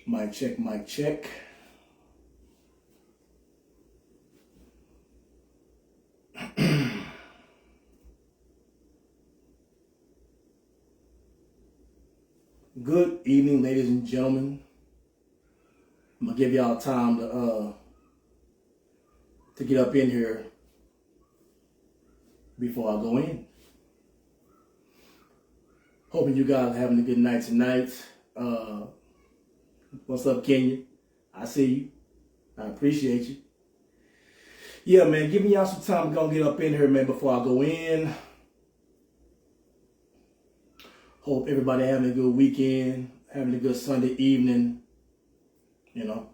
Mic check, mic check. Good evening, ladies and gentlemen. I'm gonna give y'all time to get up in here before I go in. Hoping you guys are having a good night tonight. What's up, Kenya? I see you. I appreciate you. Yeah, man, giving y'all some time to go get up in here, man, before I go in. Hope everybody having a good weekend, having a good Sunday evening, you know.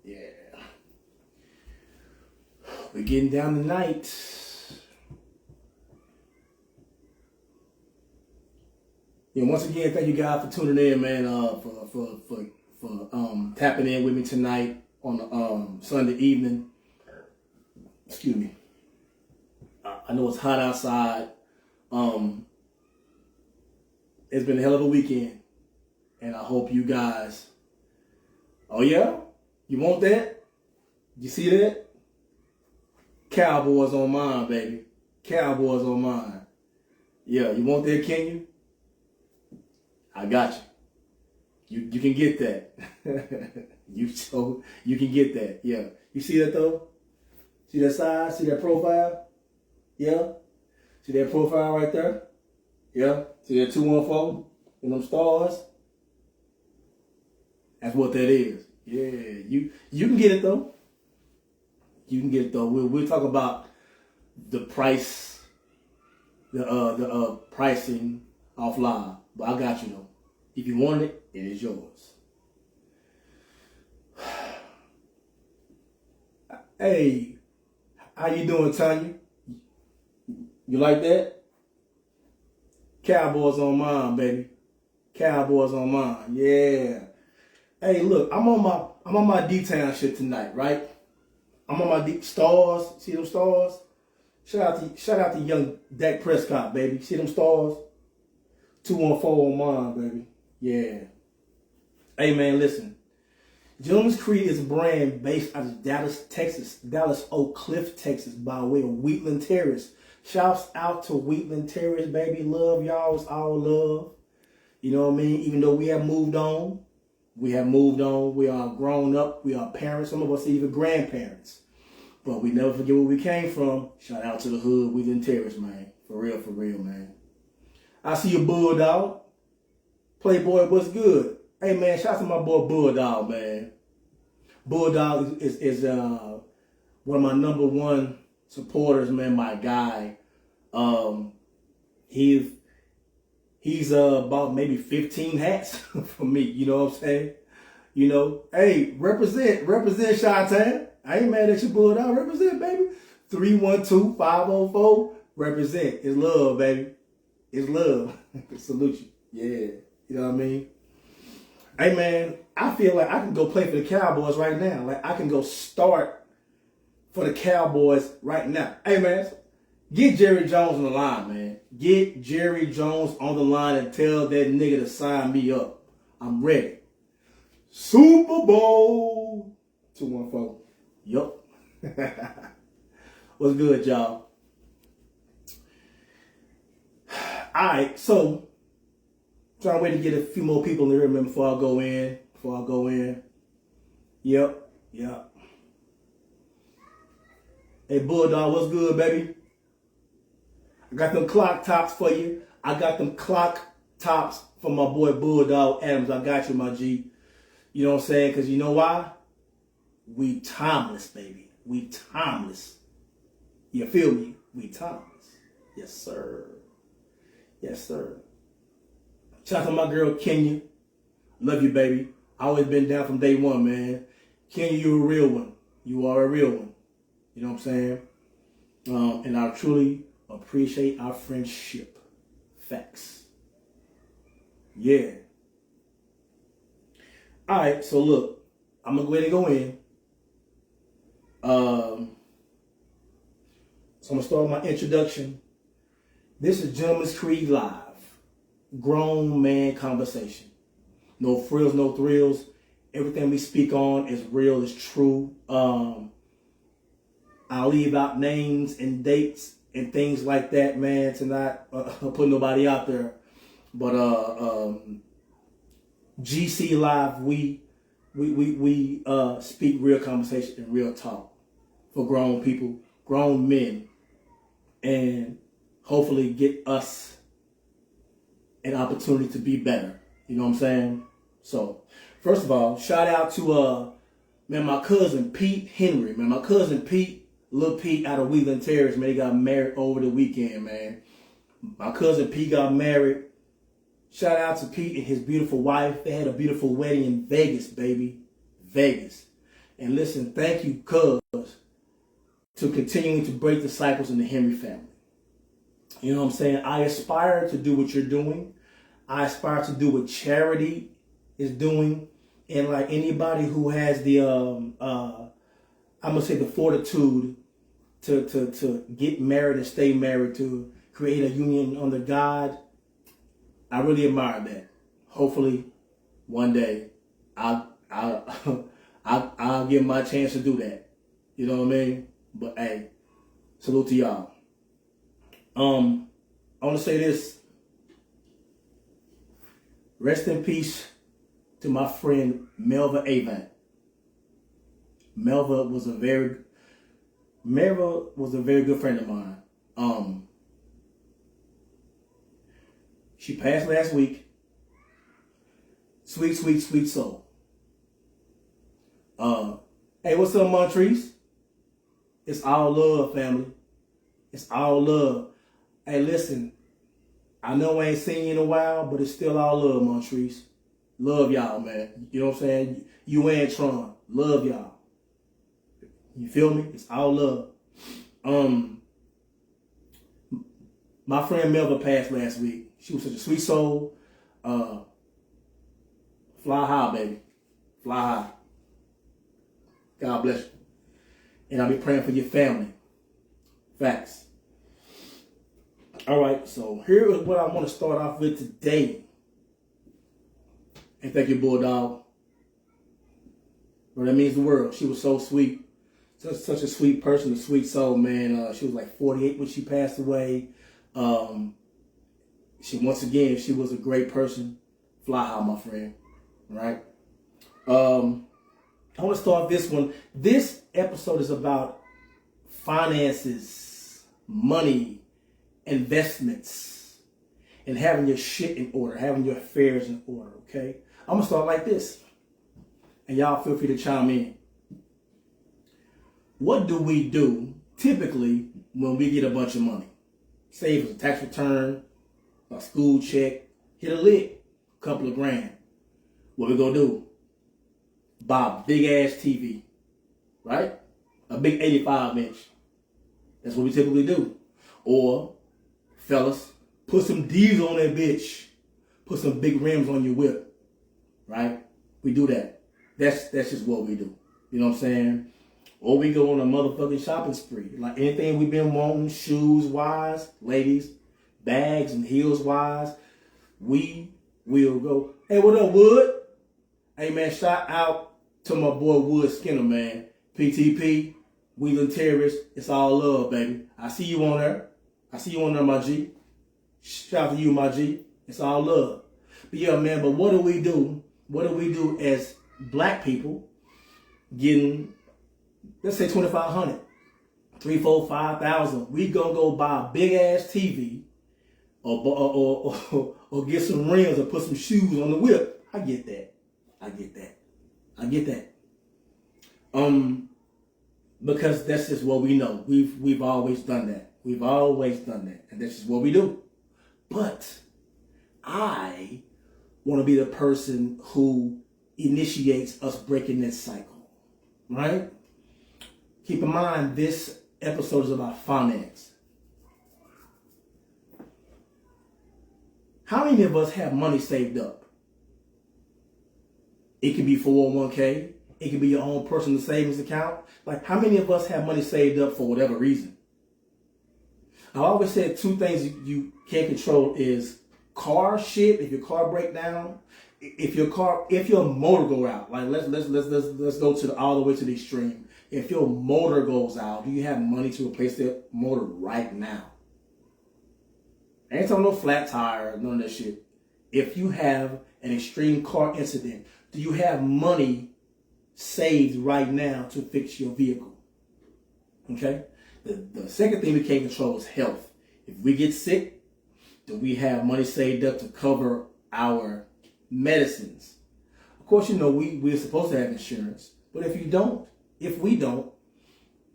Yeah. We're getting down tonight. Yeah, once again, thank you guys for tuning in, man. For tapping in with me tonight on the Sunday evening. Excuse me. I know it's hot outside. It's been a hell of a weekend, and I hope you guys. Oh yeah, you want that? You see that? Cowboys on mine, baby. Cowboys on mine. Yeah, you want that, can you? I got you. You can get that. you can get that. Yeah. You see that though? See that size? See that profile? Yeah. See that profile right there? Yeah. See that 214 and them stars? That's what that is. Yeah. You can get it though. You can get it though. We'll talk about the price, the pricing off live. But I got you though. If you want it, it is yours. Hey, how you doing, Tanya? You like that? Cowboys on mine, baby. Cowboys on mine. Yeah. Hey, look, I'm on my D-Town shit tonight, right? I'm on my stars. See them stars? Shout out to young Dak Prescott, baby. See them stars? 214 on mine, baby. Yeah. Hey, man, listen. Gentleman's Creed is a brand based out of Dallas Oak Cliff, Texas, by way of Wheatland Terrace. Shouts out to Wheatland Terrace, baby. Love y'all. It's all love. You know what I mean? Even though we have moved on. We are grown up. We are parents. Some of us are even grandparents. But we never forget where we came from. Shout out to the hood, Wheatland Terrace, man. For real, man. I see you, Bulldog. Playboy, what's good? Hey, man, shout out to my boy Bulldog, man. Bulldog is one of my number one supporters, man, my guy. He's about maybe 15 hats for me, you know what I'm saying? You know, hey, represent Chi-Town. I ain't mad at you, Bulldog. Represent, baby. 312-504. Represent. It's love, baby. It's love. Salute you. Yeah. You know what I mean? Hey, man, I feel like I can go play for the Cowboys right now. Like, I can go start for the Cowboys right now. Hey, man, get Jerry Jones on the line, man. Get Jerry Jones on the line and tell that nigga to sign me up. I'm ready. Super Bowl 214. Yup. What's good, y'all? All right, so trying to wait to get a few more people in here, man, before I go in. Yep. Hey, Bulldog, what's good, baby? I got them clock tops for you. I got them clock tops for my boy Bulldog Adams. I got you, my G. You know what I'm saying? Because you know why? We timeless, baby. We timeless. You feel me? We timeless. Yes, sir. Yes, sir. Shout out to my girl, Kenya. Love you, baby. Always been down from day one, man. Kenya, you a real one. You are a real one. You know what I'm saying? And I truly appreciate our friendship. Facts. Yeah. All right, so look, I'm gonna go ahead and go in. So I'm gonna start my introduction. This is Gentleman's Creed Live, grown man conversation. No frills, no thrills. Everything we speak on is real, is true. I'll leave out names and dates and things like that, man, to not put nobody out there. But GC Live, we speak real conversation and real talk for grown people, grown men, and hopefully get us an opportunity to be better. You know what I'm saying? So, first of all, shout out to man, my cousin Pete Henry, man. My cousin Pete, Lil Pete out of Wheeling Terrace, man. They got married over the weekend, man. My cousin Pete got married. Shout out to Pete and his beautiful wife. They had a beautiful wedding in Vegas, baby. Vegas. And listen, thank you, cuz, to continuing to break the cycles in the Henry family. You know what I'm saying? I aspire to do what you're doing. I aspire to do what charity is doing. And like anybody who has the, I'm going to say the fortitude to get married and stay married, to create a union under God, I really admire that. Hopefully, one day, I'll get my chance to do that. You know what I mean? But hey, salute to y'all. I want to say this. Rest in peace to my friend Melva Avant. Melva was a very good friend of mine. She passed last week. Sweet, sweet, sweet soul. Hey, what's up, Montrese? It's all love, family. It's all love. Hey, listen, I know I ain't seen you in a while, but it's still all love, Montrese. Love y'all, man. You know what I'm saying? You and Tron. Love y'all. You feel me? It's all love. My friend Melva passed last week. She was such a sweet soul. Fly high, baby. Fly high. God bless you. And I'll be praying for your family. Facts. All right, so here is what I want to start off with today. And thank you, Bulldog. Bro, that means the world. She was so sweet. Such a sweet person, a sweet soul, man. She was like 48 when she passed away. She was a great person. Fly high, my friend. Right? I want to start this one. This episode is about finances, money, investments, and having your shit in order, having your affairs in order, okay? I'm going to start like this. And y'all feel free to chime in. What do we do typically when we get a bunch of money? Say if it's a tax return, a school check, hit a lick, a couple of grand. What we gonna do? Buy a big ass TV, right? A big 85-inch. That's what we typically do. Or, fellas, put some D's on that bitch. Put some big rims on your whip, right? We do that. That's just what we do. You know what I'm saying? Or we go on a motherfucking shopping spree. Like anything we've been wanting, shoes wise, ladies, bags and heels wise, we will go. Hey, what up, Wood? Hey, man, shout out to my boy Wood Skinner, man. PTP, Wheeling Terrace, it's all love, baby. I see you on there. I see you on there, my G. Shout out to you, my G. It's all love. But yeah, man, but what do we do? What do we do as black people getting, let's say, $2,500, $3,000, $4,000, $5,000? We gonna go buy a big ass TV or get some rims or put some shoes on the whip. I get that. Because that's just what we know. We've always done that. And that's just what we do. But I want to be the person who initiates us breaking this cycle, right? Keep in mind, this episode is about finance. How many of us have money saved up? It can be 401k. It can be your own personal savings account. Like, how many of us have money saved up for whatever reason? I always said two things you can't control is car shit. If your car break down, if your motor go out, like let's go to all the way to the extreme. If your motor goes out, do you have money to replace that motor right now? I ain't talking no flat tire, none of that shit. If you have an extreme car incident, do you have money saved right now to fix your vehicle? Okay? The second thing we can't control is health. If we get sick, do we have money saved up to cover our medicines? Of course, we're supposed to have insurance. But if we don't,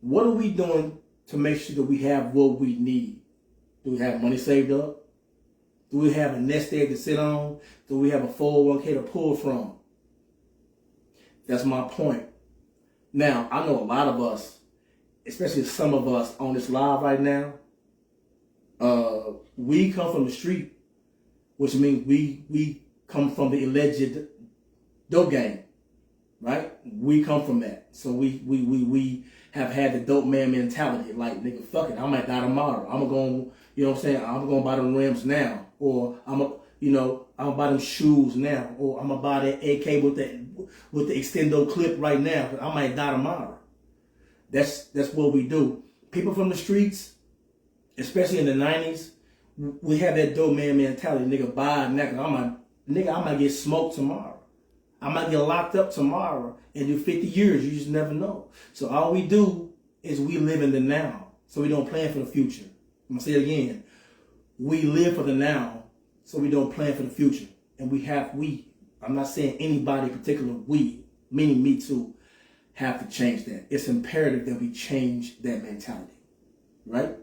what are we doing to make sure that we have what we need? Do we have money saved up? Do we have a nest egg to sit on? Do we have a 401k to pull from? That's my point. Now, I know a lot of us, especially some of us on this live right now, we come from the street, which means we come from the alleged dope game, right? We come from that. So we have had the dope man mentality, like, nigga, fuck it, I might die tomorrow. I'm going, you know what I'm saying? I'm going to buy them rims now, or I'm gonna buy them shoes now, or I'm gonna buy that AK with the extendo clip right now, because I might die tomorrow. That's what we do. People from the streets, especially in the 90s, we have that dope man mentality. Nigga, buy it now, I might get smoked tomorrow. I might get locked up tomorrow and do 50 years. You just never know. So all we do is we live in the now. So we don't plan for the future. I'm gonna say it again. We live for the now, so we don't plan for the future. And I'm not saying anybody in particular, we, meaning me too, have to change that. It's imperative that we change that mentality, right?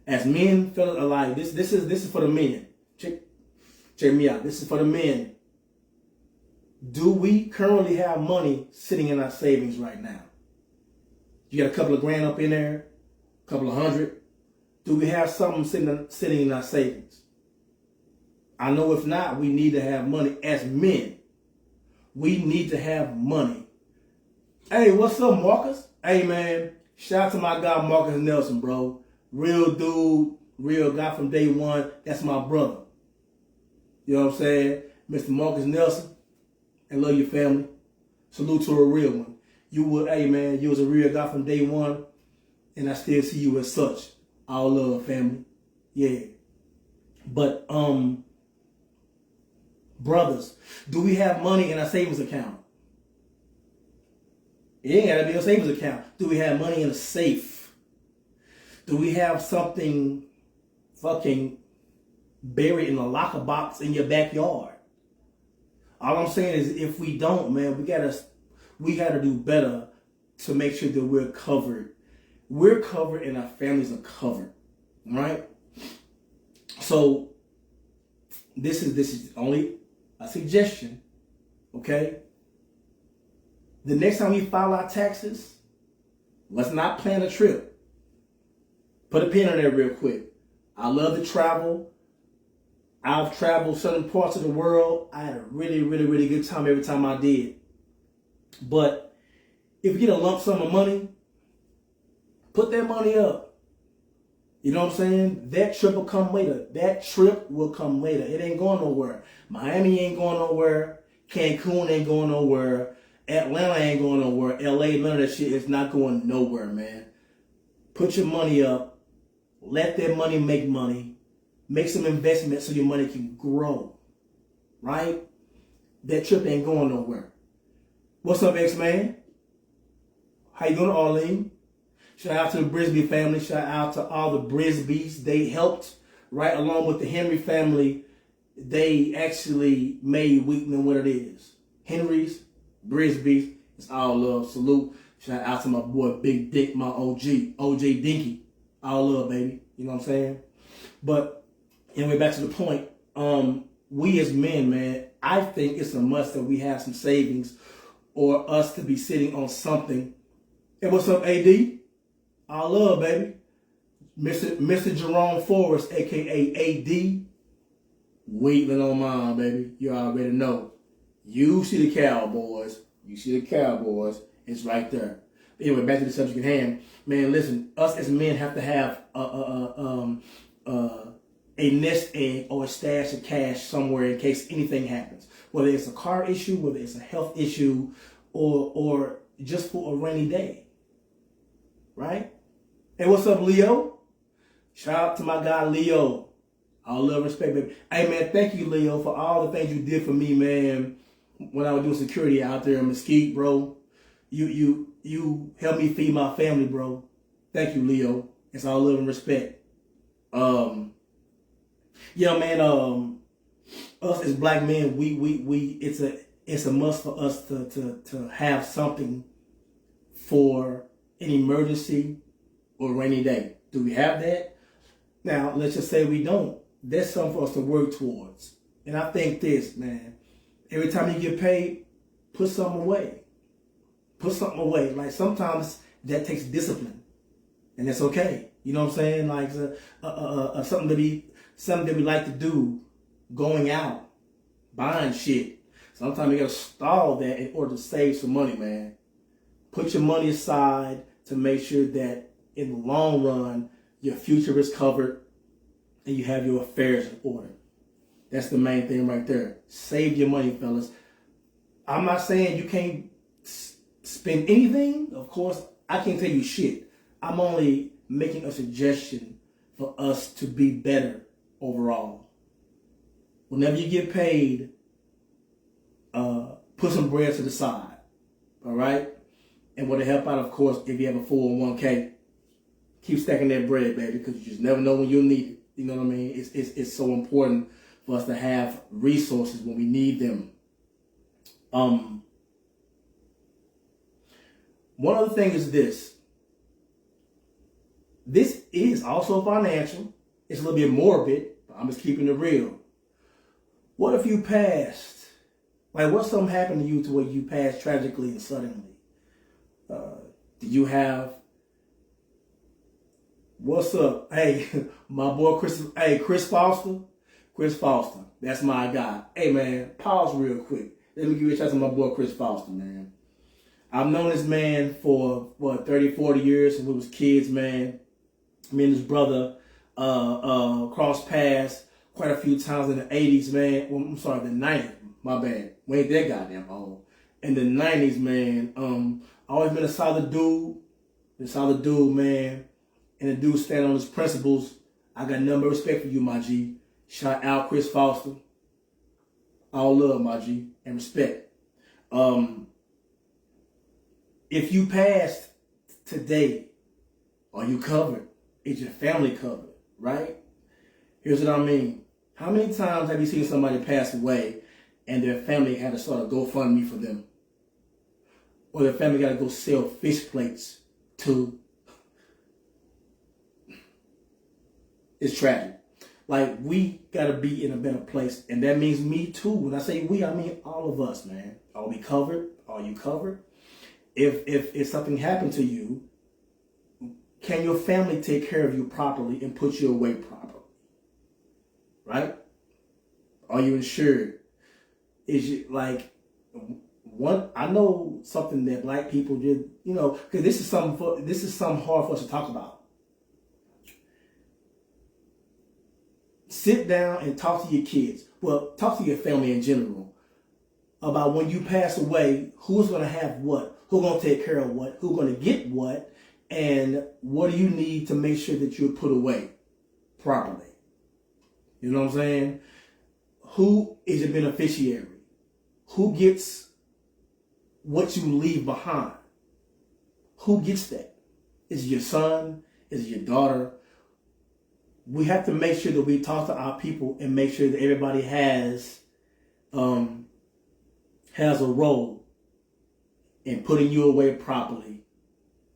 As men, fellas, alive, this is for the men. Check me out. This is for the men. Do we currently have money sitting in our savings right now? You got a couple of grand up in there, a couple of hundred. Do we have something sitting in our savings? I know if not, we need to have money as men. We need to have money. Hey, what's up, Marcus? Hey, man, shout out to my guy, Marcus Nelson, bro. Real dude, real guy from day one. That's my brother. You know what I'm saying? Mr. Marcus Nelson, I love your family. Salute to a real one. You was a real guy from day one, and I still see you as such. All love, family. Yeah. But, brothers, do we have money in our savings account? It ain't got to be a savings account. Do we have money in a safe? Do we have something fucking buried in a locker box in your backyard? All I'm saying is, if we don't, man, we gotta do better to make sure that we're covered. We're covered and our families are covered, right? So this is only a suggestion, okay? The next time we file our taxes, let's not plan a trip. Put a pin on there real quick. I love to travel. I've traveled certain parts of the world. I had a really, really, really good time every time I did. But if you get a lump sum of money, put that money up. You know what I'm saying? That trip will come later. That trip will come later. It ain't going nowhere. Miami ain't going nowhere. Cancun ain't going nowhere. Atlanta ain't going nowhere. LA, none of that shit is not going nowhere, man. Put your money up. Let that money make money. Make some investments so your money can grow. Right? That trip ain't going nowhere. What's up, X-Man? How you doing, Arlene? Shout out to the Brisby family. Shout out to all the Brisbys. They helped, right along with the Henry family. They actually made Wheaton what it is. Henry's, Brisby's, it's all love. Salute. Shout out to my boy Big Dick, my OG Dinky. All love, baby. You know what I'm saying? But anyway, back to the point. We as men, man, I think it's a must that we have some savings or us to be sitting on something. Hey, what's up, AD? All love, baby. Mr. Jerome Forrest, a.k.a. AD. Waiting on mine, baby. You already know. You see the Cowboys. You see the Cowboys. It's right there. Anyway, back to the subject at hand. Man, listen. Us as men have to have a nest egg or a stash of cash somewhere in case anything happens. Whether it's a car issue, whether it's a health issue, or just for a rainy day. Right? Hey, what's up, Leo? Shout out to my guy, Leo. All love and respect, baby. Hey, man, thank you, Leo, for all the things you did for me, man, when I was doing security out there in Mesquite, bro. You helped me feed my family, bro. Thank you, Leo. It's all love and respect. Yeah, man, us as black men, it's a must for us to have something for an emergency or rainy day. Do we have that? Now, let's just say we don't. That's something for us to work towards. And I think this, man, every time you get paid, put something away. Put something away. Like sometimes that takes discipline. And that's okay. You know what I'm saying? Like something that we like to do, going out, buying shit. Sometimes you gotta stall that in order to save some money, man. Put your money aside to make sure that in the long run, your future is covered and you have your affairs in order. That's the main thing right there. Save your money, fellas. I'm not saying you can't spend anything. Of course, I can't tell you shit. I'm only making a suggestion for us to be better overall. Whenever you get paid, put some bread to the side. All right? And what to help out, of course, if you have a 401k, keep stacking that bread, baby, because you just never know when you'll need it. You know what I mean? It's so important for us to have resources when we need them. One other thing is this. This is also financial. It's a little bit morbid, but I'm just keeping it real. What if you passed? Like, what something happened to you to where you passed tragically and suddenly? Did you have... What's up? Hey, my boy Chris Foster. Chris Foster, that's my guy. Hey, man, pause real quick. Let me give you a shout out to my boy Chris Foster, man. I've known this man for, 30, 40 years since we was kids, man. Me and his brother crossed paths quite a few times in the 80s, man. Well, I'm sorry, the 90s. My bad. We ain't that goddamn old. In the 90s, man, always been a solid dude, man. And the dude stand on his principles. I got nothing but respect for you, my G. Shout out Chris Foster. All love, my G, and respect. If you passed today, are you covered? Is your family covered, right? Here's what I mean. How many times have you seen somebody pass away and their family had to start a GoFundMe for them? Or their family got to go sell fish plates to... It's tragic. Like, we got to be in a better place. And that means me too. When I say we, I mean all of us, man. Are we covered? Are you covered? If something happened to you, can your family take care of you properly and put you away properly? Right? Are you insured? Is you like one? I know something that black people did, you know, because this is something hard for us to talk about. Sit down and talk to your kids. Well, talk to your family in general about when you pass away, who's going to have what, who's going to take care of what, who's going to get what, and what do you need to make sure that you're put away properly. You know what I'm saying? Who is your beneficiary? Who gets what you leave behind? Who gets that? Is it your son? Is it your daughter? We have to make sure that we talk to our people and make sure that everybody has a role in putting you away properly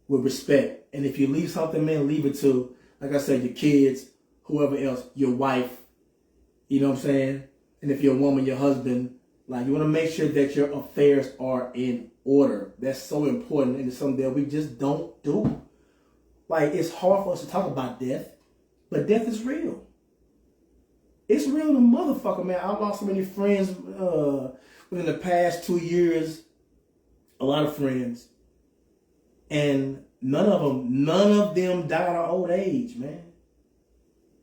with respect. And if you leave something, man, leave it to, like I said, your kids, whoever else, your wife, you know what I'm saying? And if you're a woman, your husband, like you want to make sure that your affairs are in order. That's so important, and it's something that we just don't do. Like, it's hard for us to talk about death. But death is real. It's real to motherfucker, man. I've lost so many friends within the past 2 years, a lot of friends, and none of them died at old age, man.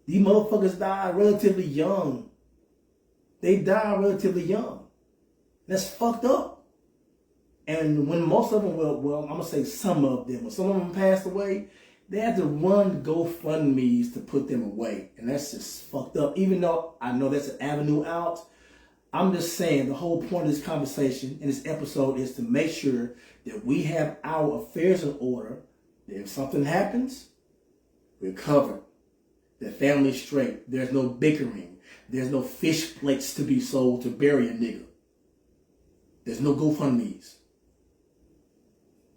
These motherfuckers died relatively young. They died relatively young. That's fucked up. And when most of them, well, I'm gonna say some of them, when some of them passed away, they had to run GoFundMe's to put them away. And that's just fucked up. Even though I know that's an avenue out, I'm just saying the whole point of this conversation in this episode is to make sure that we have our affairs in order, that if something happens, we're covered. The family's straight. There's no bickering. There's no fish plates to be sold to bury a nigga. There's no GoFundMe's.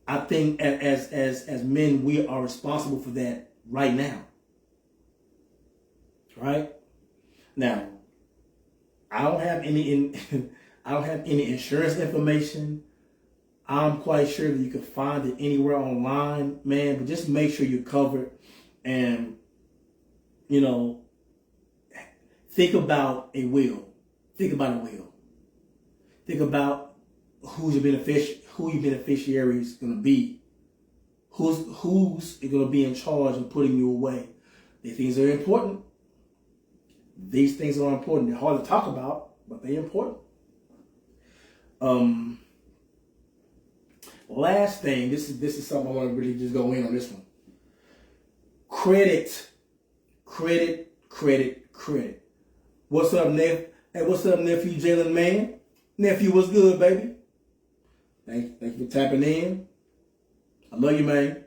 I think as men, we are responsible for that right now. Right? Now, I don't have any insurance information. I'm quite sure that you can find it anywhere online, man, but just make sure you're covered and, you know, think about a will. Think about a will. Think about who your beneficiary is going to be. Who's going to be in charge of putting you away. These things are important. These things are important. They're hard to talk about, but they're important. Last thing, this is something I want to really just go in on this one. Credit. What's up, Neff? Hey, what's up, nephew Jalen, man? Nephew, what's good, baby? Thank you for tapping in. I love you, man.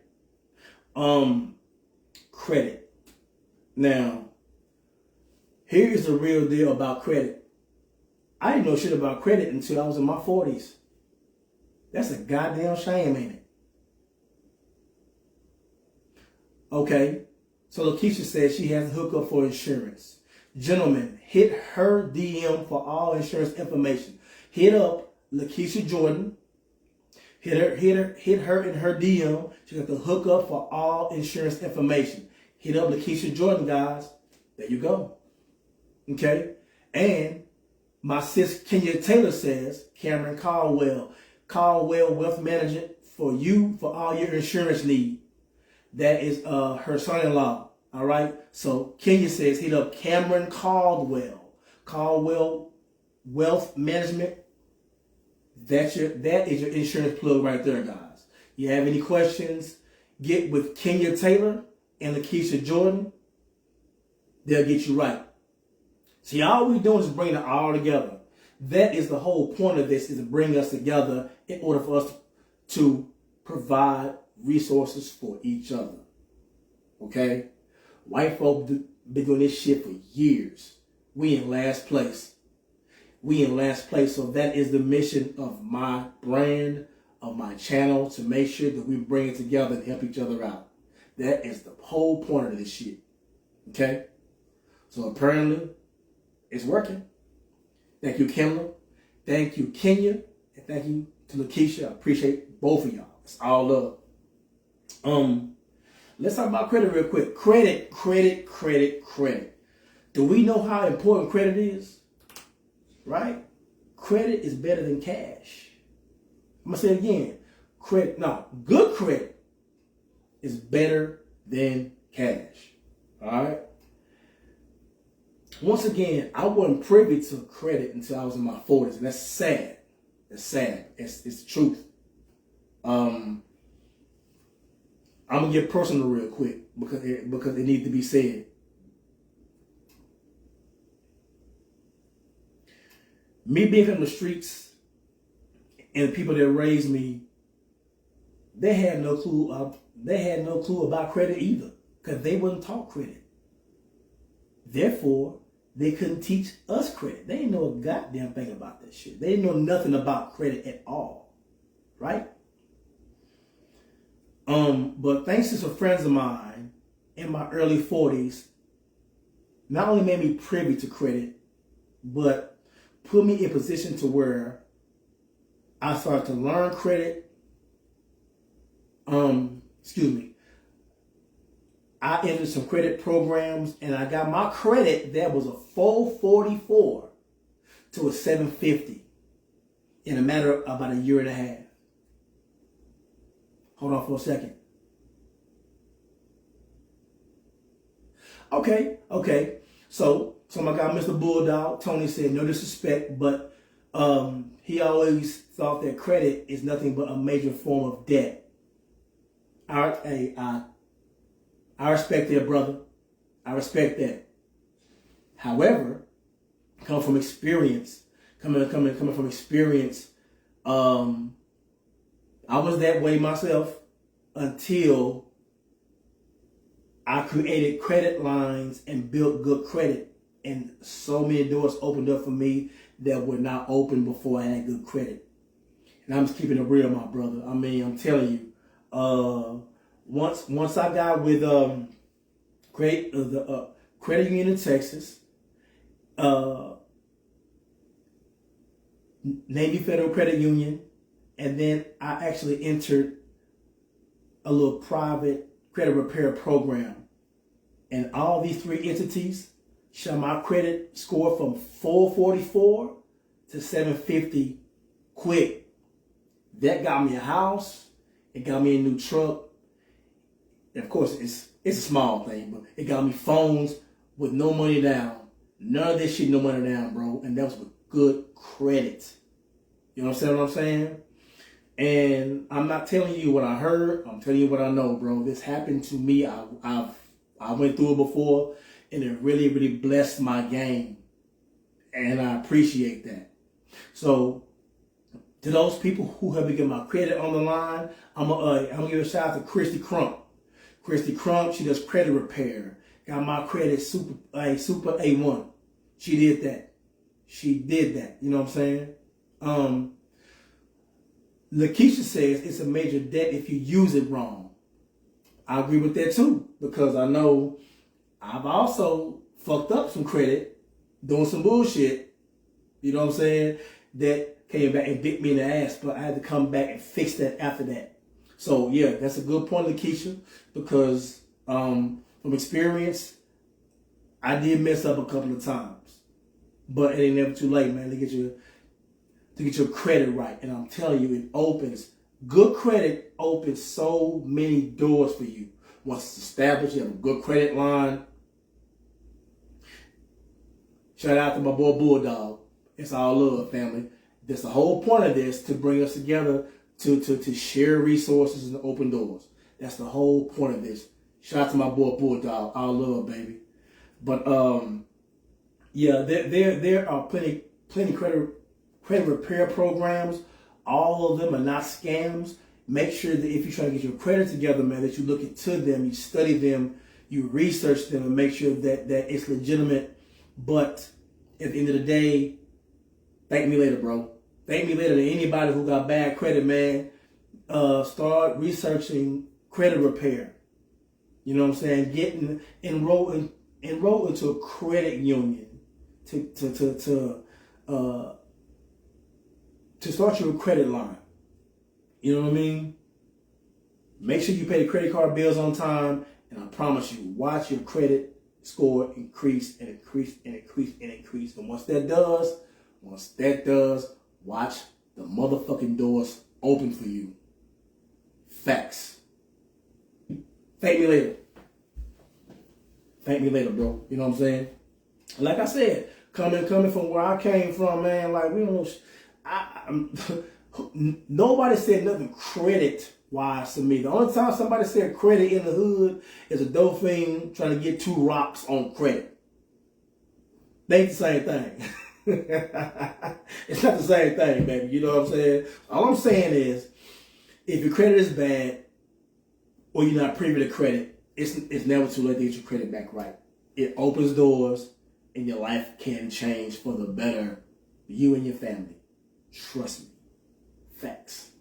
Credit. Now, here is the real deal about credit. I didn't know shit about credit until I was in my 40s. That's a goddamn shame, ain't it? Okay, so Lakeisha says she has a hookup for insurance. Gentlemen, hit her DM for all insurance information. Hit up Lakeisha Jordan. Hit her in her DM. She got the hookup for all insurance information. Hit up Lakeisha Jordan, guys. There you go. Okay, and my sis Kenya Taylor says Cameron Caldwell Wealth Management for you for all your insurance need. That is her son-in-law. All right. So Kenya says hit up Cameron Caldwell Wealth Management. That is your insurance plug right there, guys. You have any questions? Get with Kenya Taylor and Lakeisha Jordan. They'll get you right. See, all we're doing is bringing it all together. That is the whole point of this, is to bring us together in order for us to provide resources for each other. Okay? White folk been doing this shit for years. We in last place. So that is the mission of my brand, of my channel, to make sure that we bring it together and help each other out. That is the whole point of this shit. Okay? So apparently, it's working. Thank you, Kimla. Thank you, Kenya. And thank you to Lakeisha. I appreciate both of y'all. It's all love. Let's talk about credit real quick. Credit. Do we know how important credit is? Right? Credit is better than cash. I'm going to say it again. Good credit is better than cash. All right? Once again, I wasn't privy to credit until I was in my 40s, and that's sad. It's the truth. I'm gonna get personal real quick because it needs to be said. Me being from the streets and the people that raised me, they had no clue. They had no clue about credit either, because they wasn't taught credit. Therefore, they couldn't teach us credit. They didn't know a goddamn thing about that shit. They didn't know nothing about credit at all. Right? But thanks to some friends of mine in my early 40s, not only made me privy to credit, but put me in a position to where I started to learn credit. I entered some credit programs, and I got my credit that was a 444 to a 750. in a matter of about a year and a half. Hold on for a second. Okay. So my guy, Mr. Bulldog, Tony said, no disrespect, but he always thought that credit is nothing but a major form of debt. I respect that, brother. I respect that. However, coming from experience, I was that way myself until I created credit lines and built good credit. And so many doors opened up for me that were not open before I had good credit. And I'm just keeping it real, my brother. I mean, I'm telling you, once I got with credit union in Texas, Navy Federal Credit Union, and then I actually entered a little private credit repair program. And all these three entities shot my credit score from 444 to 750 quick. That got me a house. It got me a new truck. And of course, it's a small thing, but it got me phones with no money down. None of this shit, no money down, bro. And that was with good credit. You know what I'm saying? And I'm not telling you what I heard. I'm telling you what I know, bro. This happened to me. I went through it before, and it really, really blessed my game. And I appreciate that. So, to those people who have been getting my credit on the line, I'm gonna give a shout out to Christy Crump. Christy Crump, she does credit repair. Got my credit super A1. She did that. You know what I'm saying? Lakeisha says it's a major debt if you use it wrong. I agree with that too, because I know I've also fucked up some credit doing some bullshit. You know what I'm saying? That came back and bit me in the ass, but I had to come back and fix that after that. So yeah, that's a good point, Lakeisha, because from experience, I did mess up a couple of times, but it ain't never too late, man, to get your credit right. And I'm telling you, it opens. Good credit opens so many doors for you. Once it's established, you have a good credit line. Shout out to my boy Bulldog. It's all love, family. That's the whole point of this, to bring us together, to share resources and open doors. That's the whole point of this. Shout out to my boy Bulldog. All love, baby. But yeah, there are plenty credit repair programs. All of them are not scams. Make sure that if you're trying to get your credit together, man, that you look into them, you study them, you research them, and make sure that it's legitimate. But at the end of the day, thank me later, bro. Thank me later to anybody who got bad credit, man. Start researching credit repair. You know what I'm saying? Getting enrolled into a credit union to start your credit line. You know what I mean? Make sure you pay the credit card bills on time, and I promise you, watch your credit score increase and increase and increase and increase. And once that does, watch the motherfucking doors open for you. Facts. Thank me later. Thank me later, bro. You know what I'm saying? Like I said, coming from where I came from, man, like, we don't know. Nobody said nothing credit-wise to me. The only time somebody said credit in the hood is a dope fiend trying to get 2 rocks on credit. They ain't the same thing. It's not the same thing, baby. You know what I'm saying? All I'm saying is, if your credit is bad or you're not privy to credit, it's never too late to get your credit back right. It opens doors and your life can change for the better. You and your family. Trust me. Facts.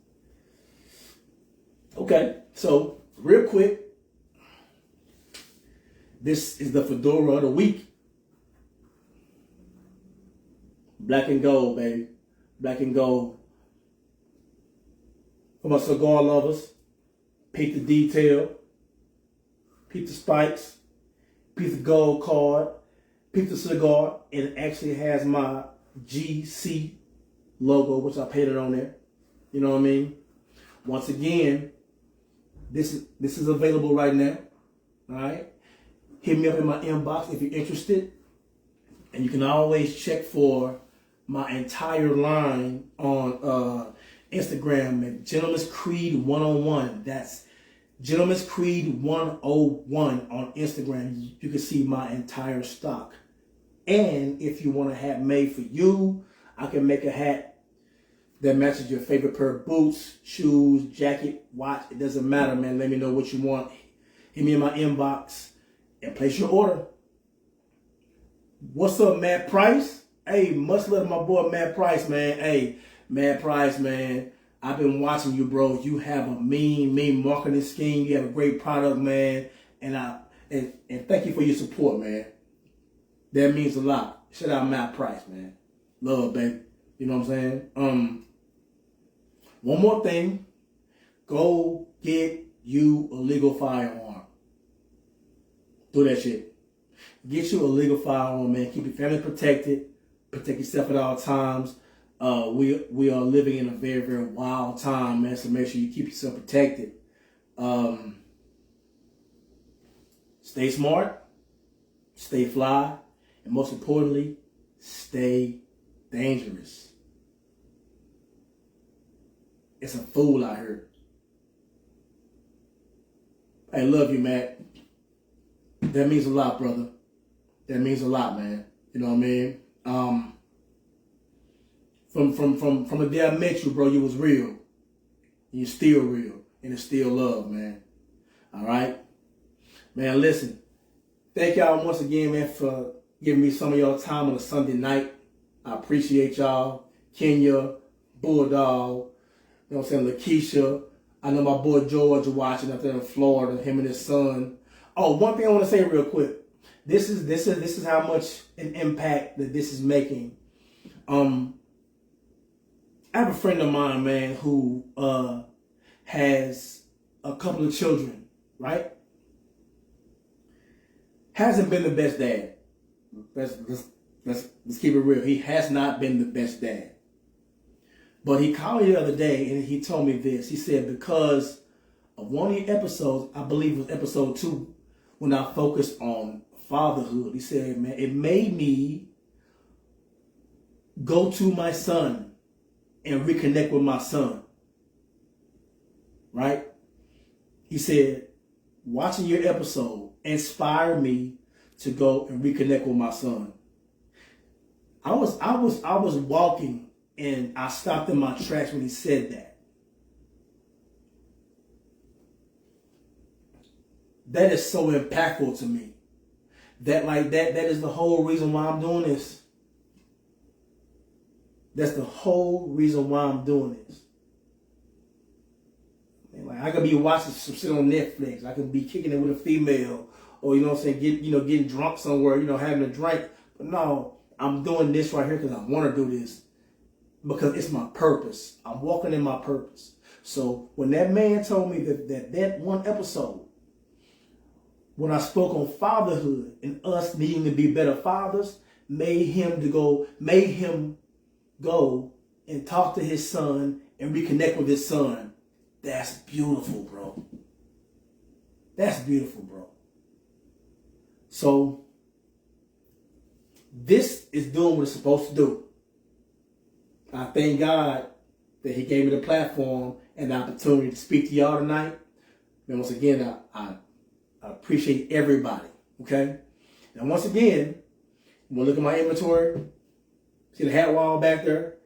Okay, so real quick, this is the fedora of the week. Black and gold, baby. Black and gold. For my cigar lovers, peep the detail, peep the spikes, peep the gold card, peep the cigar. It actually has my GC logo, which I painted on there. You know what I mean? Once again, this is available right now. All right? Hit me up in my inbox if you're interested. And you can always check for my entire line on Instagram at Gentleman's Creed 101. That's Gentleman's Creed 101 on Instagram. You can see my entire stock. And if you want a hat made for you, I can make a hat that matches your favorite pair of boots, shoes, jacket, watch. It doesn't matter, man. Let me know what you want. Hit me in my inbox and place your order. What's up, Matt Price? Hey, much love to my boy Matt Price, man. Hey, Matt Price, man. I've been watching you, bro. You have a mean marketing scheme. You have a great product, man. And thank you for your support, man. That means a lot. Shout out Matt Price, man. Love, baby. You know what I'm saying? One more thing. Go get you a legal firearm. Do that shit. Get you a legal firearm, man. Keep your family protected. Protect yourself at all times. We are living in a very, very wild time, man. So make sure you keep yourself protected. Stay smart. Stay fly. And most importantly, stay dangerous. It's a fool out here. I love you, Matt. That means a lot, brother. That means a lot, man. You know what I mean? From the day I met you, bro, you was real. You're still real. And it's still love, man. All right? Man, listen. Thank y'all once again, man, for giving me some of y'all time on a Sunday night. I appreciate y'all. Kenya, Bulldog, you know what I'm saying, Lakeisha. I know my boy George watching up there in Florida, him and his son. Oh, one thing I want to say real quick. This is how much an impact that this is making. I have a friend of mine, man, who has a couple of children, right? Hasn't been the best dad. Let's keep it real. He has not been the best dad. But he called me the other day and he told me this. He said because of one of the episodes, I believe it was episode 2, when I focused on fatherhood, he said, man, it made me go to my son and reconnect with my son. Right? He said, watching your episode inspired me to go and reconnect with my son. I was walking and I stopped in my tracks when he said that. That is so impactful to me. That is the whole reason why I'm doing this. That's the whole reason why I'm doing this. And like I could be watching some shit on Netflix. I could be kicking it with a female, or you know what I'm saying, getting drunk somewhere, having a drink. But no, I'm doing this right here because I want to do this. Because it's my purpose. I'm walking in my purpose. So when that man told me that one episode, when I spoke on fatherhood and us needing to be better fathers, made him go and talk to his son and reconnect with his son. That's beautiful, bro. That's beautiful, bro. So this is doing what it's supposed to do. I thank God that he gave me the platform and the opportunity to speak to y'all tonight. And once again, I appreciate everybody, okay? And once again, I'm going to look at my inventory. See the hat wall back there?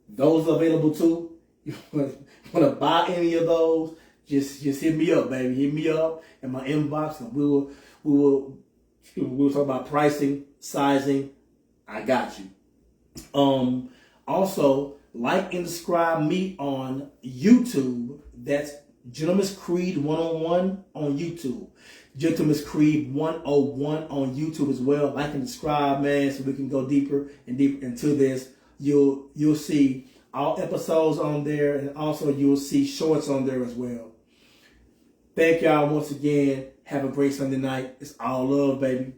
Those are available too. You want to buy any of those, just hit me up, baby. Hit me up in my inbox and we will talk about pricing, sizing. I got you. Also, like and subscribe me on YouTube. That's Gentleman's Creed 101 on YouTube. Gentleman's Creed 101 on YouTube as well. Like and subscribe, man, so we can go deeper and deeper into this. You'll see all episodes on there, and also you'll see shorts on there as well. Thank y'all once again. Have a great Sunday night. It's all love, baby.